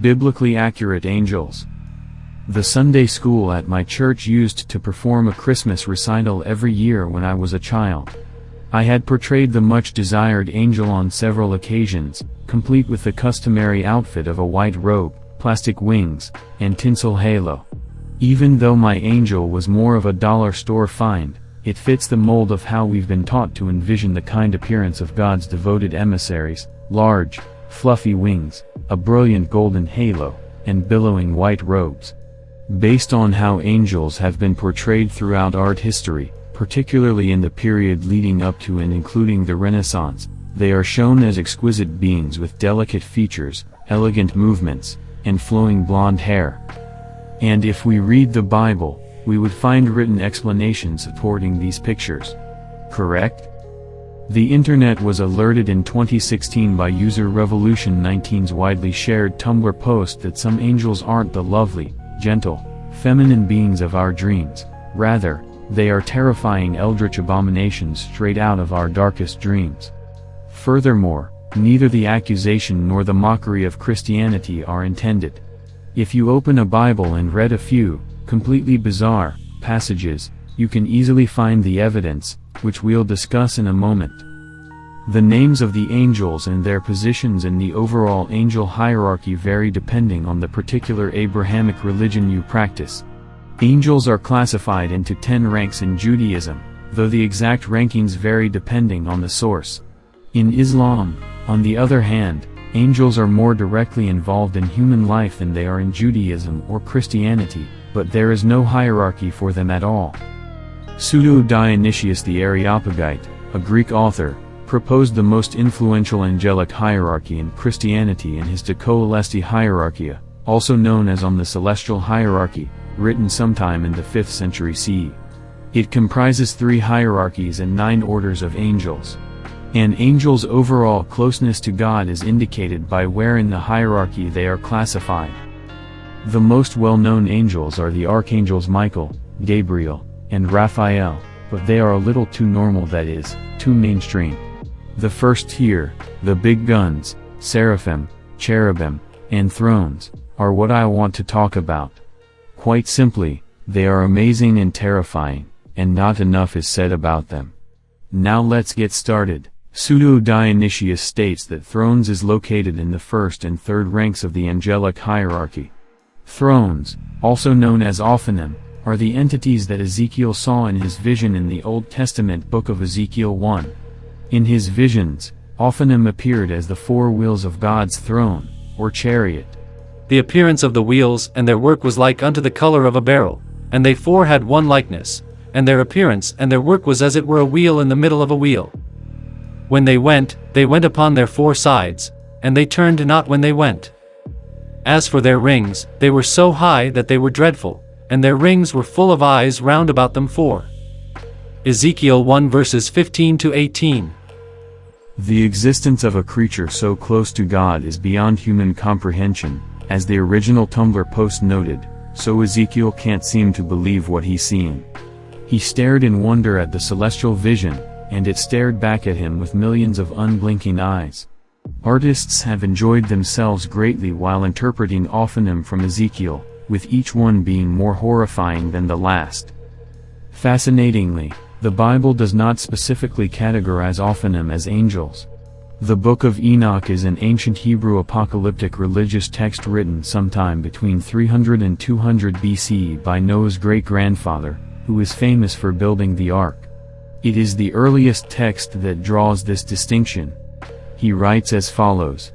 Biblically accurate angels. The Sunday school at my church used to perform a Christmas recital every year when I was a child. I had portrayed the much-desired angel on several occasions, complete with the customary outfit of a white robe, plastic wings, and tinsel halo. Even though my angel was more of a dollar store find, it fits the mold of how we've been taught to envision the kind appearance of God's devoted emissaries: large, fluffy wings, a brilliant golden halo, and billowing white robes. Based on how angels have been portrayed throughout art history, particularly in the period leading up to and including the Renaissance, they are shown as exquisite beings with delicate features, elegant movements, and flowing blonde hair. And if we read the Bible, we would find written explanations supporting these pictures. Correct? The internet was alerted in 2016 by user Revolution 19's widely shared Tumblr post that some angels aren't the lovely, gentle, feminine beings of our dreams. Rather, they are terrifying eldritch abominations straight out of our darkest dreams. Furthermore, neither the accusation nor the mockery of Christianity are intended. If you open a Bible and read a few, completely bizarre, passages, you can easily find the evidence, which we'll discuss in a moment. The names of the angels and their positions in the overall angel hierarchy vary depending on the particular Abrahamic religion you practice. Angels are classified into 10 ranks in Judaism, though the exact rankings vary depending on the source. In Islam, on the other hand, angels are more directly involved in human life than they are in Judaism or Christianity, but there is no hierarchy for them at all. Pseudo-Dionysius the Areopagite, a Greek author, proposed the most influential angelic hierarchy in Christianity in his De Coelesti Hierarchia, also known as On the Celestial Hierarchy, written sometime in the 5th century CE. It comprises 3 hierarchies and 9 orders of angels. An angel's overall closeness to God is indicated by where in the hierarchy they are classified. The most well-known angels are the archangels Michael, Gabriel, and Raphael, but they are a little too normal, that is, too mainstream. The first tier, the big guns, Seraphim, Cherubim, and thrones, are what I want to talk about. Quite simply, they are amazing and terrifying, and not enough is said about them. Now let's get started. Pseudo-Dionysius states that thrones is located in the 1st and 3rd ranks of the angelic hierarchy. Thrones, also known as Ophanim, are the entities that Ezekiel saw in his vision in the Old Testament book of Ezekiel 1. In his visions, Ophanim appeared as the 4 wheels of God's throne, or chariot. The appearance of the wheels and their work was like unto the color of a beryl, and they 4 had one likeness, and their appearance and their work was as it were a wheel in the middle of a wheel. When they went upon their 4 sides, and they turned not when they went. As for their rings, they were so high that they were dreadful, and their rings were full of eyes round about them 4. Ezekiel 1 verses 15 to 18. The existence of a creature so close to God is beyond human comprehension, as the original Tumblr post noted, so Ezekiel can't seem to believe what he's seeing. He stared in wonder at the celestial vision, and it stared back at him with millions of unblinking eyes. Artists have enjoyed themselves greatly while interpreting Ophanim from Ezekiel, with each one being more horrifying than the last. Fascinatingly, the Bible does not specifically categorize Ophanim as angels. The Book of Enoch is an ancient Hebrew apocalyptic religious text written sometime between 300 and 200 BC by Noah's great-grandfather, who is famous for building the ark. It is the earliest text that draws this distinction. He writes as follows: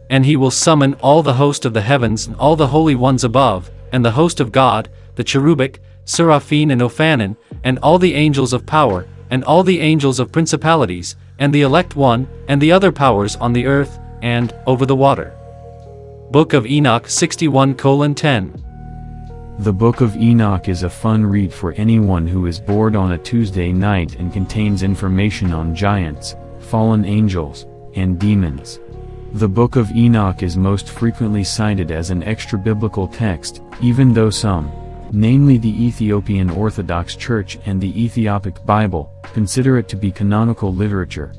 And he will summon all the host of the heavens and all the holy ones above, and the host of God, the cherubic, Seraphim and Ophanim, and all the angels of power, and all the angels of principalities, and the elect one, and the other powers on the earth, and over the water. Book of Enoch 61:10. The Book of Enoch is a fun read for anyone who is bored on a Tuesday night and contains information on giants, fallen angels, and demons. The Book of Enoch is most frequently cited as an extra-biblical text, even though some, namely the Ethiopian Orthodox Church and the Ethiopic Bible, consider it to be canonical literature.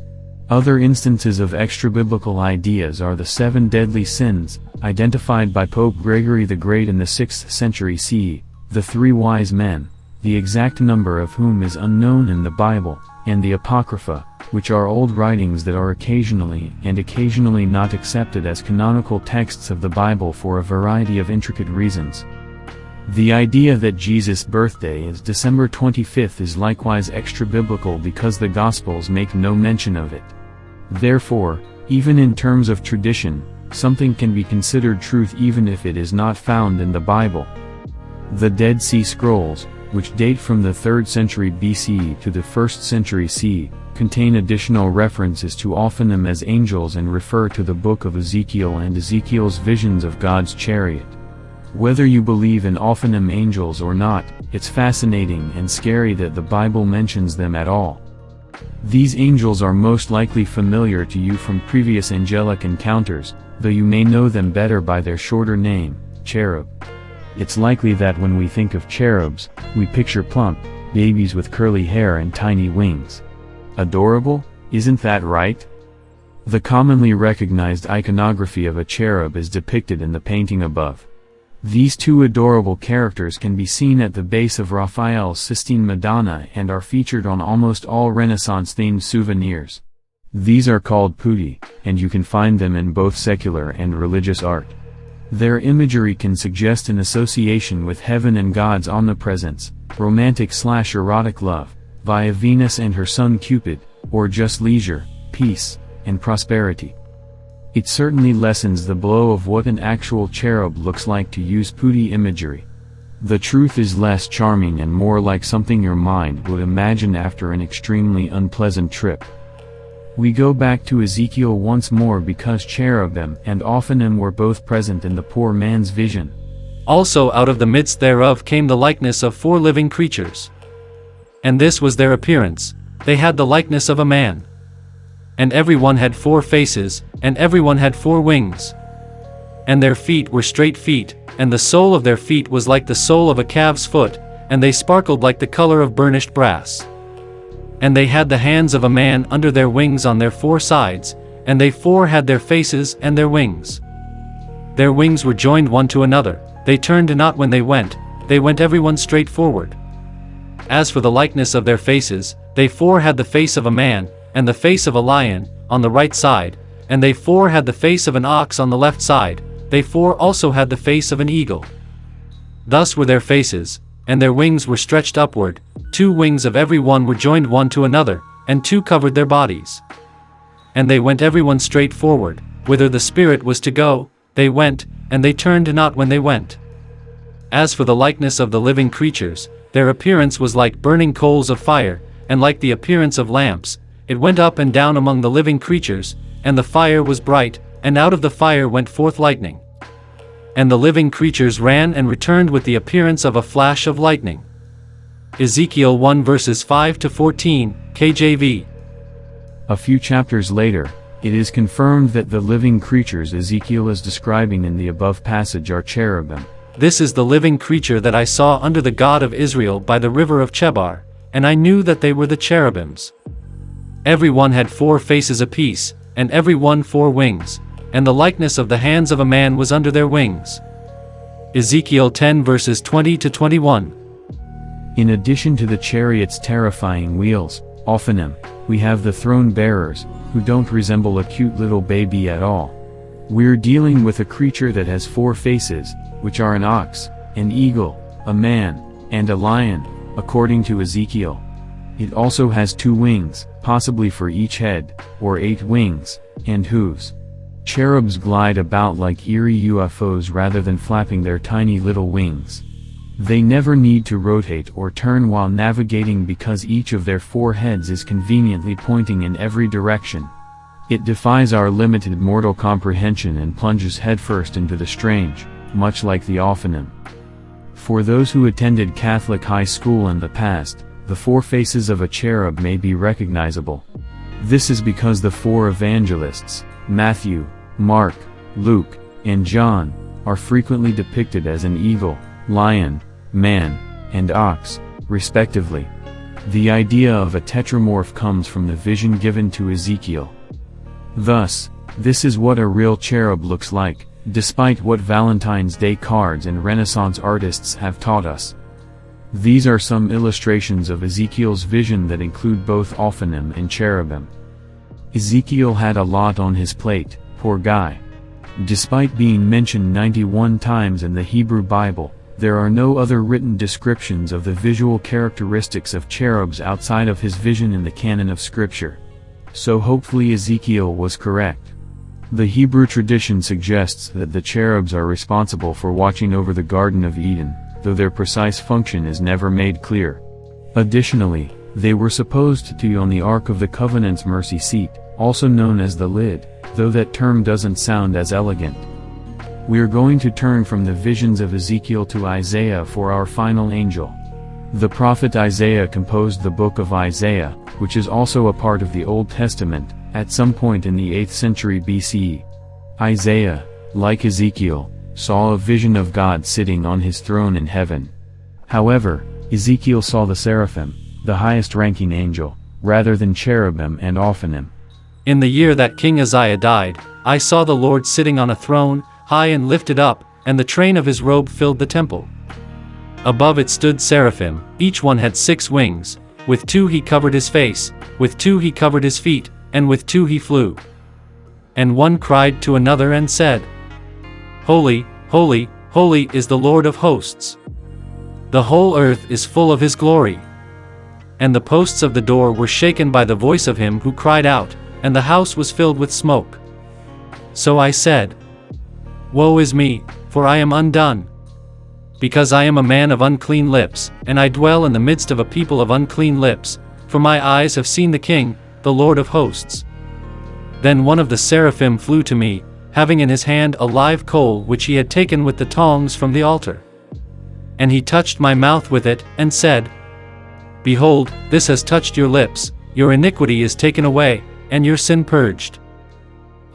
Other instances of extra-biblical ideas are the 7 deadly sins, identified by Pope Gregory the Great in the 6th century CE, the 3 wise men, the exact number of whom is unknown in the Bible, and the Apocrypha, which are old writings that are occasionally and occasionally not accepted as canonical texts of the Bible for a variety of intricate reasons. The idea that Jesus' birthday is December 25th is likewise extra-biblical because the Gospels make no mention of it. Therefore, even in terms of tradition, something can be considered truth even if it is not found in the Bible. The Dead Sea Scrolls, which date from the 3rd century BCE to the 1st century CE, contain additional references to Ophanim as angels and refer to the book of Ezekiel and Ezekiel's visions of God's chariot. Whether you believe in Ophanim angels or not, it's fascinating and scary that the Bible mentions them at all. These angels are most likely familiar to you from previous angelic encounters, though you may know them better by their shorter name, cherub. It's likely that when we think of cherubs, we picture plump babies with curly hair and tiny wings. Adorable, isn't that right? The commonly recognized iconography of a cherub is depicted in the painting above. These 2 adorable characters can be seen at the base of Raphael's Sistine Madonna and are featured on almost all Renaissance-themed souvenirs. These are called putti, and you can find them in both secular and religious art. Their imagery can suggest an association with heaven and God's omnipresence, romantic/erotic love, via Venus and her son Cupid, or just leisure, peace, and prosperity. It certainly lessens the blow of what an actual cherub looks like to use putti imagery. The truth is less charming and more like something your mind would imagine after an extremely unpleasant trip. We go back to Ezekiel once more because cherubim and Ophanim were both present in the poor man's vision. Also out of the midst thereof came the likeness of 4 living creatures. And this was their appearance, they had the likeness of a man. And every one had 4 faces, and every one had 4 wings. And their feet were straight feet, and the sole of their feet was like the sole of a calf's foot, and they sparkled like the color of burnished brass. And they had the hands of a man under their wings on their 4 sides, and they 4 had their faces and their wings. Their wings were joined one to another, they turned not when they went every one straight forward. As for the likeness of their faces, they 4 had the face of a man, and the face of a lion, on the right side, and they 4 had the face of an ox on the left side, they 4 also had the face of an eagle. Thus were their faces, and their wings were stretched upward, 2 wings of every one were joined one to another, and 2 covered their bodies. And they went every one straight forward, whither the Spirit was to go, they went, and they turned not when they went. As for the likeness of the living creatures, their appearance was like burning coals of fire, and like the appearance of lamps, it went up and down among the living creatures, and the fire was bright, and out of the fire went forth lightning. And the living creatures ran and returned with the appearance of a flash of lightning. Ezekiel 1 verses 5 to 14, KJV. A few chapters later, it is confirmed that the living creatures Ezekiel is describing in the above passage are cherubim. This is the living creature that I saw under the God of Israel by the river of Chebar, and I knew that they were the cherubims. Every one had 4 faces apiece, and every one 4 wings, and the likeness of the hands of a man was under their wings. Ezekiel 10 verses 20 to 21. In addition to the chariot's terrifying wheels, Ophanim, we have the throne bearers, who don't resemble a cute little baby at all. We're dealing with a creature that has 4 faces, which are an ox, an eagle, a man, and a lion, according to Ezekiel. It also has 2 wings, possibly for each head, or 8 wings, and hooves. Cherubs glide about like eerie UFOs rather than flapping their tiny little wings. They never need to rotate or turn while navigating because each of their 4 heads is conveniently pointing in every direction. It defies our limited mortal comprehension and plunges headfirst into the strange, much like the Ophanim. For those who attended Catholic high school in the past, the 4 faces of a cherub may be recognizable. This is because the 4 evangelists, Matthew, Mark, Luke, and John, are frequently depicted as an eagle, lion, man, and ox, respectively. The idea of a tetramorph comes from the vision given to Ezekiel, Thus, this is what a real cherub looks like, despite what Valentine's Day cards and Renaissance artists have taught us. These are some illustrations of Ezekiel's vision that include both Ophanim and Cherubim. Ezekiel had a lot on his plate, poor guy. Despite being mentioned 91 times in the Hebrew Bible, there are no other written descriptions of the visual characteristics of cherubs outside of his vision in the canon of Scripture. So hopefully Ezekiel was correct. The Hebrew tradition suggests that the cherubs are responsible for watching over the Garden of Eden, though their precise function is never made clear. Additionally, they were supposed to be on the Ark of the Covenant's mercy seat, also known as the lid, though that term doesn't sound as elegant. We are going to turn from the visions of Ezekiel to Isaiah for our final angel. The prophet Isaiah composed the book of Isaiah, which is also a part of the Old Testament, at some point in the 8th century BCE. Isaiah, like Ezekiel, saw a vision of God sitting on his throne in heaven. However, Ezekiel saw the Seraphim, the highest-ranking angel, rather than Cherubim and Ophanim. In the year that King Uzziah died, I saw the Lord sitting on a throne, high and lifted up, and the train of his robe filled the temple. Above it stood seraphim, each one had 6 wings, with 2 he covered his face, with 2 he covered his feet, and with 2 he flew. And one cried to another and said, Holy, holy, holy is the Lord of hosts. The whole earth is full of his glory. And the posts of the door were shaken by the voice of him who cried out, and the house was filled with smoke. So I said, Woe is me, for I am undone. Because I am a man of unclean lips, and I dwell in the midst of a people of unclean lips, for my eyes have seen the King, the Lord of hosts. Then one of the seraphim flew to me, having in his hand a live coal which he had taken with the tongs from the altar. And he touched my mouth with it, and said, Behold, this has touched your lips, your iniquity is taken away, and your sin purged.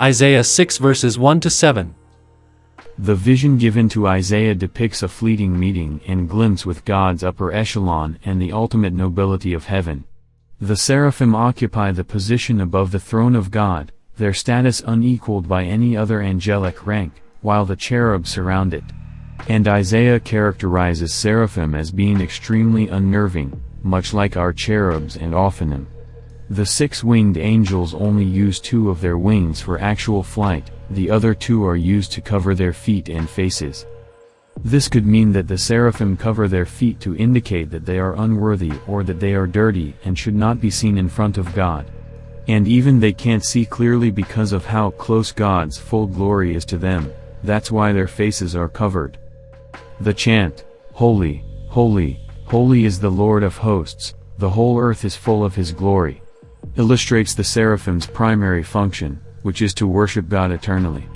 Isaiah 6 verses 1-7. The vision given to Isaiah depicts a fleeting meeting and glimpse with God's upper echelon and the ultimate nobility of heaven. The seraphim occupy the position above the throne of God, their status unequaled by any other angelic rank, while the cherubs surround it. And Isaiah characterizes seraphim as being extremely unnerving, much like our cherubs and Ophanim. The 6-winged angels only use 2 of their wings for actual flight, the other 2 are used to cover their feet and faces. This could mean that the seraphim cover their feet to indicate that they are unworthy or that they are dirty and should not be seen in front of God. And even they can't see clearly because of how close God's full glory is to them, that's why their faces are covered. The chant, Holy, holy, holy is the Lord of hosts, the whole earth is full of his glory, illustrates the seraphim's primary function, which is to worship God eternally.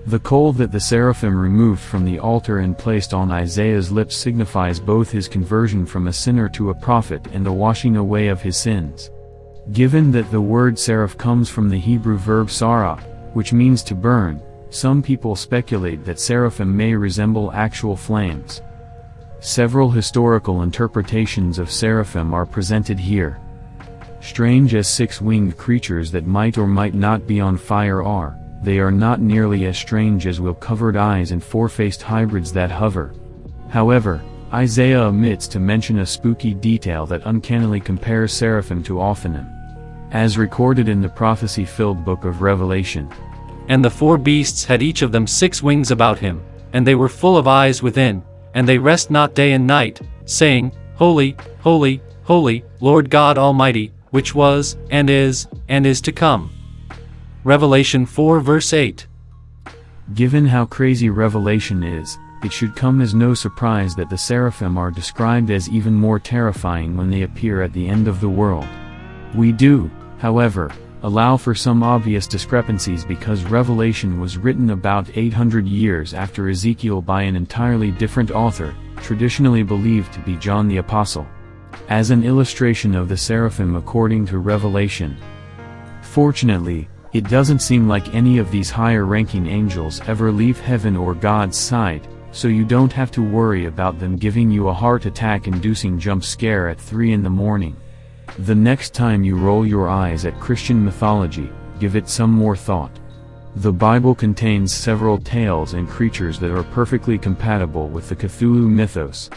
The coal that the seraphim removed from the altar and placed on Isaiah's lips signifies both his conversion from a sinner to a prophet and the washing away of his sins. Given that the word seraph comes from the Hebrew verb sarah, which means to burn, some people speculate that seraphim may resemble actual flames. Several historical interpretations of seraphim are presented here. Strange as 6-winged creatures that might or might not be on fire are, they are not nearly as strange as will-covered eyes and 4-faced hybrids that hover. However, Isaiah omits to mention a spooky detail that uncannily compares seraphim to Ophanim, as recorded in the prophecy-filled book of Revelation. And the 4 beasts had each of them 6 wings about him, and they were full of eyes within, and they rest not day and night, saying, Holy, holy, holy, Lord God Almighty, which was, and is to come. Revelation 4 verse 8. Given how crazy Revelation is, it should come as no surprise that the seraphim are described as even more terrifying when they appear at the end of the world. We do, however, allow for some obvious discrepancies because Revelation was written about 800 years after Ezekiel by an entirely different author, traditionally believed to be John the Apostle. As an illustration of the seraphim according to Revelation. Fortunately, it doesn't seem like any of these higher-ranking angels ever leave heaven or God's side, so you don't have to worry about them giving you a heart attack-inducing jump scare at 3 in the morning. The next time you roll your eyes at Christian mythology, Give it some more thought. The Bible contains several tales and creatures that are perfectly compatible with the Cthulhu mythos.